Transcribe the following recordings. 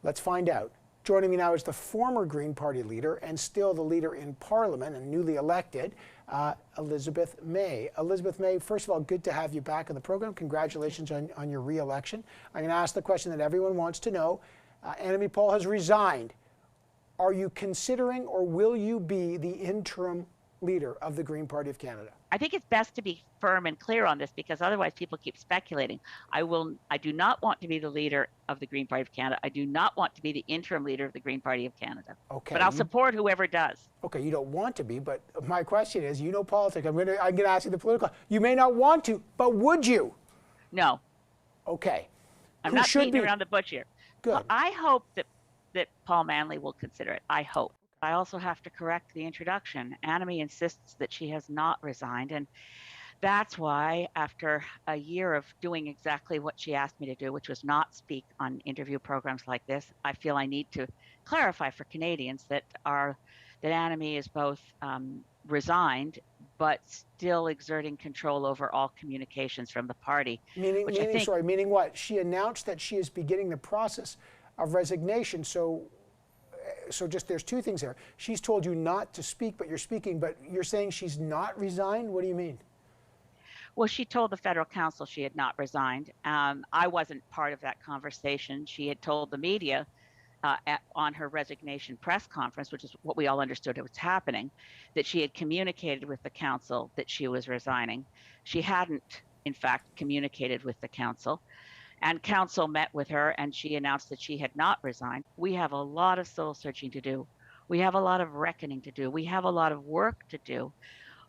Let's find out. Joining me now is the former Green Party leader and still the leader in Parliament and newly elected, Elizabeth May. Elizabeth May, first of all, good to have you back on the program. Congratulations on your re-election. I'm going to ask the question that everyone wants to know. Annamie Paul has resigned. Are you considering or will you be the interim leader of the Green Party of Canada? I think it's best to be firm and clear on this because otherwise people keep speculating. I do not want to be the leader of the Green Party of Canada. I do not want to be the interim leader of the Green Party of Canada. Okay. But I'll support whoever does. Okay, you don't want to be, but my question is, you know politics. I'm gonna ask you the political. You may not want to, but would you? No. Okay. I'm not beating around the bush here. Good. Well, I hope that Paul Manley will consider it. I hope. I also have to correct the introduction. Annamie insists that she has not resigned, and that's why, after a year of doing exactly what she asked me to do, which was not speak on interview programs like this, I feel I need to clarify for Canadians that Annamie is both resigned, but still exerting control over all communications from the party. Meaning what? She announced that she is beginning the process of resignation. So just there's two things there. She's told you not to speak, but you're speaking, but you're saying she's not resigned? What do you mean? Well, she told the federal council she had not resigned. I wasn't part of that conversation. She had told the media on her resignation press conference, which is what we all understood was happening, that she had communicated with the council that she was resigning. She hadn't, in fact, communicated with the council. And council met with her and she announced that she had not resigned. We have a lot of soul searching to do. We have a lot of reckoning to do. We have a lot of work to do.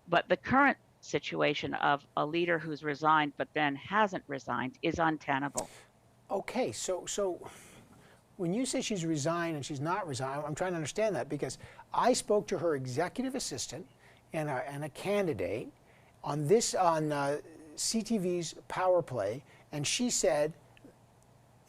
But the current situation of a leader who's resigned but then hasn't resigned is untenable. Okay, so when you say she's resigned and she's not resigned, I'm trying to understand that because I spoke to her executive assistant and a candidate on CTV's Power Play, and she said,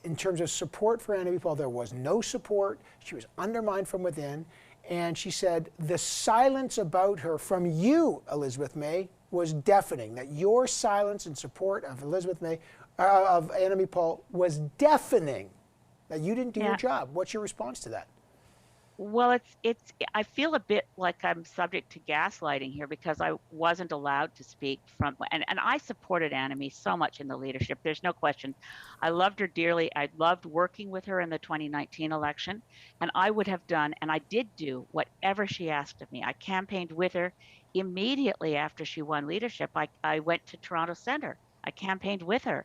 in terms of support for Annamie Paul, there was no support. She was undermined from within. And she said the silence about her from you, Elizabeth May, was deafening. That your silence in support of of Annamie Paul was deafening. That you didn't do your job. What's your response to that? Well, I feel a bit like I'm subject to gaslighting here because I wasn't allowed to speak and I supported Annamie so much in the leadership. There's no question. I loved her dearly. I loved working with her in the 2019 election, and I would have done, and I did do whatever she asked of me. I campaigned with her immediately after she won leadership. I went to Toronto Centre. I campaigned with her.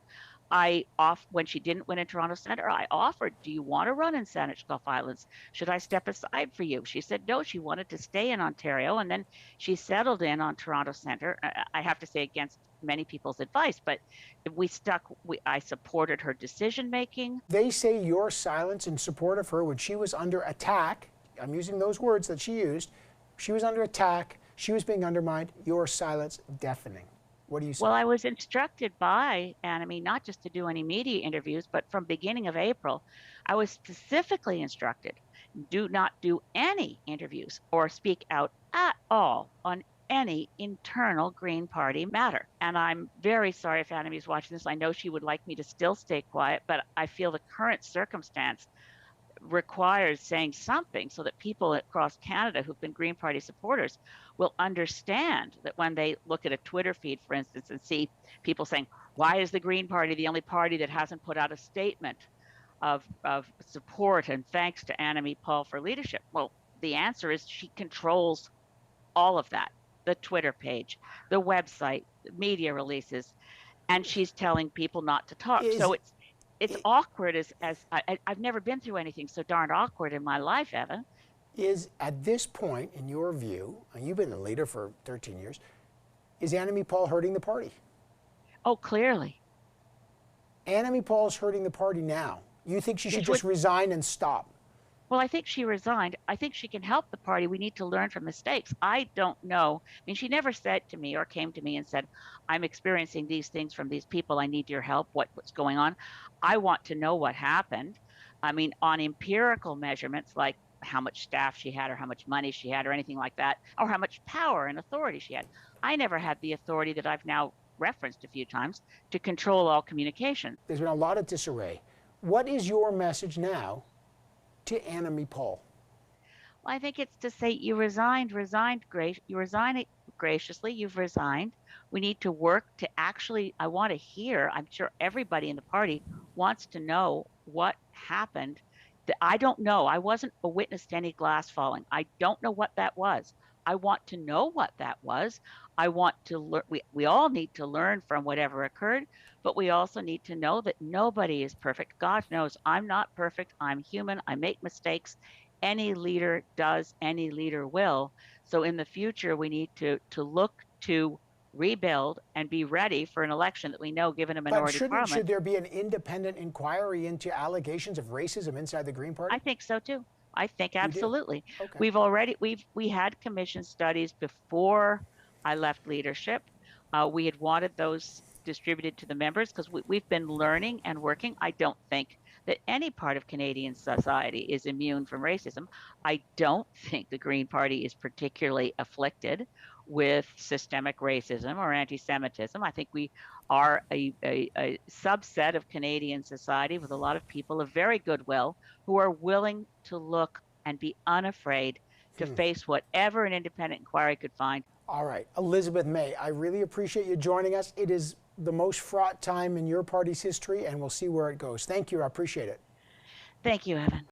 When she didn't win in Toronto Centre, I offered, do you want to run in Saanich Gulf Islands? Should I step aside for you? She said no, she wanted to stay in Ontario, and then she settled in on Toronto Centre. I have to say against many people's advice, but I supported her decision making. They say your silence in support of her when she was under attack, I'm using those words that she used, she was under attack, she was being undermined, your silence deafening. What do you say? Well, I was instructed by Annamie not just to do any media interviews, but from beginning of April, I was specifically instructed, do not do any interviews or speak out at all on any internal Green Party matter. And I'm very sorry if Annamie's watching this. I know she would like me to still stay quiet, but I feel the current circumstance requires saying something so that people across Canada who've been Green Party supporters will understand that when they look at a Twitter feed, for instance, and see people saying, why is the Green Party the only party that hasn't put out a statement of support and thanks to Annamie Paul for leadership? Well, the answer is she controls all of that, the Twitter page, the website, the media releases, and she's telling people not to talk. So it's awkward as I've never been through anything so darn awkward in my life, Evan. Is at this point, in your view, and you've been the leader for 13 years, is Annamie Paul hurting the party? Oh, clearly. Annamie Paul is hurting the party now. You think she should just resign and stop? Well, I think she resigned. I think she can help the party. We need to learn from mistakes. I don't know. I mean, she never said to me or came to me and said, I'm experiencing these things from these people. I need your help. What's going on? I want to know what happened. I mean, on empirical measurements like how much staff she had or how much money she had or anything like that, or how much power and authority she had. I never had the authority that I've now referenced a few times to control all communication. There's been a lot of disarray. What is your message now to Annamie Paul? Well, I think it's to say you resigned, you resigned graciously, you've resigned. We need to work to actually, I want to hear, I'm sure everybody in the party wants to know what happened. I don't know. I wasn't a witness to any glass falling. I don't know what that was. I want to know what that was. I want to learn. We all need to learn from whatever occurred, but we also need to know that nobody is perfect. God knows I'm not perfect. I'm human. I make mistakes. Any leader does, any leader will. So in the future, we need to look to rebuild and be ready for an election that we know, given a But minority should parliament. there be an independent inquiry into allegations of racism inside the Green Party? I think so too. I think You do? absolutely. Okay. We had commission studies before I left leadership. We had wanted those distributed to the members because we've been learning and working. I don't think that any part of Canadian society is immune from racism. I don't think the Green Party is particularly afflicted with systemic racism or anti-Semitism. I think we are a subset of Canadian society with a lot of people of very goodwill who are willing to look and be unafraid to face whatever an independent inquiry could find. All right. Elizabeth May, I really appreciate you joining us. It is the most fraught time in your party's history, and we'll see where it goes. Thank you. I appreciate it. Thank you, Evan.